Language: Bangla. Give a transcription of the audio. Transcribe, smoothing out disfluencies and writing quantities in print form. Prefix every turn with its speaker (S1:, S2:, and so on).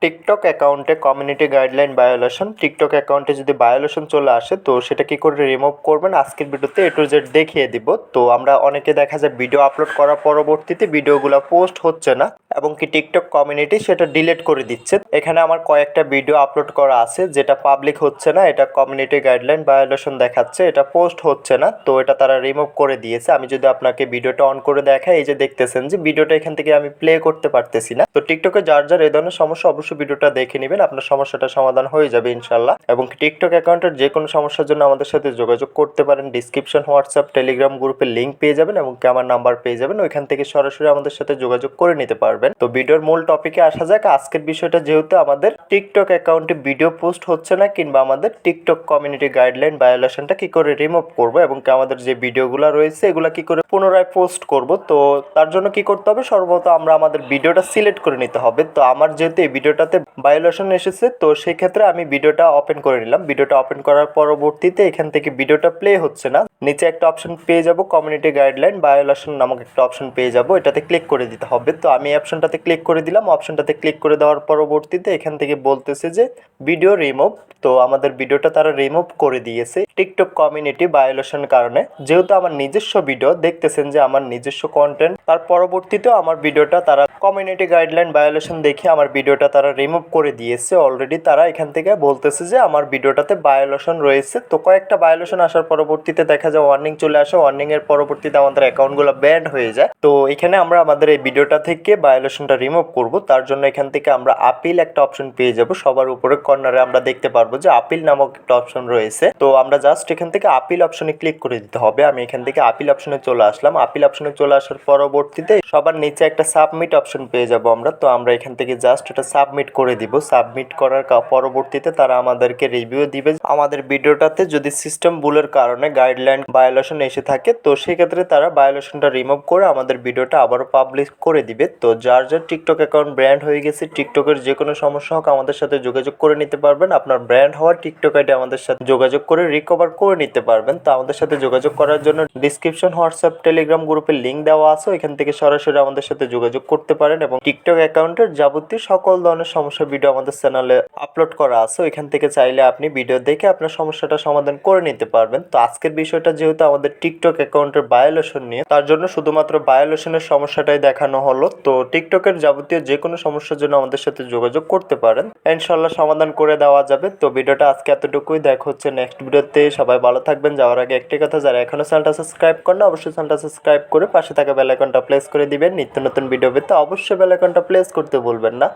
S1: টিকটক অ্যাকাউন্টে কমিউনিটি গাইডলাইন ভায়োলেশন, টিকটক অ্যাকাউন্টে যদি ভায়োলেশন চলে আসে তো সেটা কি করে রিমুভ করবেন আজকের ভিডিওতে A to Z দেখিয়ে দিব। তো আমরা অনেকে দেখা যায় ভিডিও আপলোড করার পরবর্তীতে ভিডিওগুলো পোস্ট হচ্ছে না এবং কি টিকটক কমিউনিটি সেটা ডিলিট করে দিচ্ছে। এখানে আমার কয়েকটা ভিডিও আপলোড করা আছে যেটা পাবলিক হচ্ছে না, এটা কমিউনিটি গাইডলাইন ভায়োলেশন দেখাচ্ছে, এটা পোস্ট হচ্ছে না, তো এটা তারা রিমুভ করে দিয়েছে। আমি যদি আপনাকে ভিডিওটা অন করে দেখাই, এই যে দেখতেছেন যে ভিডিওটা এখান থেকে আমি প্লে করতে পারতেছি না। তো টিকটকে যার যার এই ধরনের সমস্যা অবশ্যই ভিডিওটা দেখে নেবেন, আপনার সমস্যাটা সমাধান হয়ে যাবে ইনশাল্লাহ। এবং টিকটক অ্যাকাউন্টের যে কোনো সমস্যার জন্য আমাদের সাথে যোগাযোগ করতে পারেন। ডিসক্রিপশন, হোয়াটসঅ্যাপ, টেলিগ্রাম গ্রুপের লিঙ্ক পেয়ে যাবেন এবং আমার নাম্বার পেয়ে যাবেন, ওইখান থেকে সরাসরি আমাদের সাথে যোগাযোগ করে নিতে পারবেন। তো ভিডিওর মূল টপিকে আসা যাক। আজকের বিষয়টা যেহেতু আমাদের টিকটক অ্যাকাউন্টে ভিডিও পোস্ট হচ্ছে না কিংবা আমাদের টিকটক কমিউনিটি গাইডলাইন ভায়োলেশনটা কি করে রিমুভ করব এবং আমাদের যে ভিডিওগুলো রয়েছে এগুলা কি করে পুনরায় পোস্ট করব, তো তার জন্য কি করতে হবে, সর্বপ্রথম আমরা আমাদের ভিডিওটা সিলেক্ট করে নিতে হবে। তো আমার যেহেতু এই ভিডিওটাতে ভায়োলেশন এসেছে তো সেই ক্ষেত্রে আমি ভিডিওটা ওপেন করে নিলাম। ভিডিওটা ওপেন করার পরবর্তীতে এখান থেকে ভিডিওটা প্লে হচ্ছে না, নিচে একটা অপশন পেয়ে যাব কমিউনিটি গাইডলাইন ভায়োলেশন নামক একটা অপশন পেয়ে যাব, এটাতে ক্লিক করে দিতে হবে। তো আমি এই অপশনটাতে ক্লিক করে দিলাম। অপশনটাতে ক্লিক করে দেওয়ার পরবর্তীতে এখান থেকে বলতেছে যে ভিডিও রিমুভ। তো আমাদের ভিডিওটা তারা রিমুভ করে দিয়েছে টিকটক কমিউনিটি ভায়োলেশন কারণে। যেহেতু আমার নিজস্ব ভিডিও, দেখতেছেন যে আমার নিজস্ব কন্টেন্ট, তার পরবর্তীতেও আমার ভিডিওটা তারা কমিউনিটি গাইডলাইন ভায়োলেশন দেখে আমার ভিডিওটা তারা রিমুভ করে দিয়েছে অলরেডি। তারা এখান থেকে বলতেছে যে আমার ভিডিওটাতে ভায়োলেশন রয়েছে। তো কয়েকটা ভায়োলেশন আসার পরবর্তীতে দেখা যায় ওয়ার্নিং চলে আসে, ওয়ার্নিং এর পরবর্তীতে আমাদের অ্যাকাউন্টগুলো ব্যান্ড হয়ে যায়। তো এখানে আমরা আমাদের এই ভিডিওটা থেকে ভায়োলেশনটা রিমুভ করব, তার জন্য এখান থেকে আমরা আপিল একটা অপশন পেয়ে যাব। সবার উপরে কর্নারে আমরা দেখতে পারবো যে আপিল নামক একটা অপশন রয়েছে। তো আমরা জাস্ট এখান থেকে আপিল অপশনে ক্লিক করে দিতে হবে। আমি এখান থেকে আপিল অপশনে চলে আসলাম। আপিল অপশনে চলে আসার পরবর্তীতে সবার নিচে একটা সাবমিট অপশন পেয়ে যাব আমরা। তো আমরা এখান থেকে জাস্ট এটা সাবমিট করে দিব। সাবমিট করার পরবর্তীতে তারা আমাদেরকে রিভিউ দিবে। আমাদের ভিডিওটাতে যদি সিস্টেম ভুলের কারণে গাইডলাইন ভায়োলেশন এসে থাকে তো সেক্ষেত্রে তারা ভায়োলেশনটা রিমুভ করে আমাদের ভিডিওটা আবারও পাবলিশ করে দিবে। তো যার যার টিকটক অ্যাকাউন্ট ব্র্যান্ড হয়ে গেছে, টিকটকের যে কোনো সমস্যা হোক আমাদের সাথে যোগাযোগ করে নিতে পারবেন। আপনার ব্র্যান্ড হওয়ার টিকটক আইডি আমাদের সাথে যোগাযোগ করে রিকভার করে নিতে পারবেন। তো আমাদের সাথে যোগাযোগ করার জন্য ডিসক্রিপশন, হোয়াটসঅ্যাপ, টেলিগ্রাম গ্রুপের লিঙ্ক দেওয়া আছে, এখান থেকে সরাসরি আমাদের সাথে যোগাযোগ করতে পারেন। এবং টিকটক অ্যাকাউন্টের যাবতীয় সকল ধরনের সমস্যা ভিডিও আমাদের চ্যানেলে আপলোড করা আছে, এখান থেকে চাইলে আপনি ভিডিও দেখে আপনার সমস্যাটা সমাধান করে নিতে পারবেন। তো আজকের বিষয়টা যেহেতু আমাদের টিকটক অ্যাকাউন্টের ভায়োলেশন নিয়ে, তার জন্য শুধুমাত্র ভায়োলেশনের সমস্যাটাই দেখানো হলো। তো টিকটকের যাবতীয় যে কোনো সমস্যার জন্য আমাদের সাথে যোগাযোগ করতে পারেন, ইনশাল্লাহ সমাধান করে দেওয়া যাবে। তো ভিডিওটা আজকে এতটুকুই, দেখা হচ্ছে নেক্সট ভিডিওতে। সবাই ভালো থাকবেন। যাওয়ার আগে একটি কথা, যারা এখনো চ্যানেলটা সাবস্ক্রাইব করেন অবশ্যই চ্যানেলটা সাবস্ক্রাইব করে পাশে থাকা বেল আইকনটা প্রেস করে দিবেন। নিত্য নতুন ভিডিও পেতে অবশ্যই বেল আইকনটা প্রেস করতে ভুলবেন না।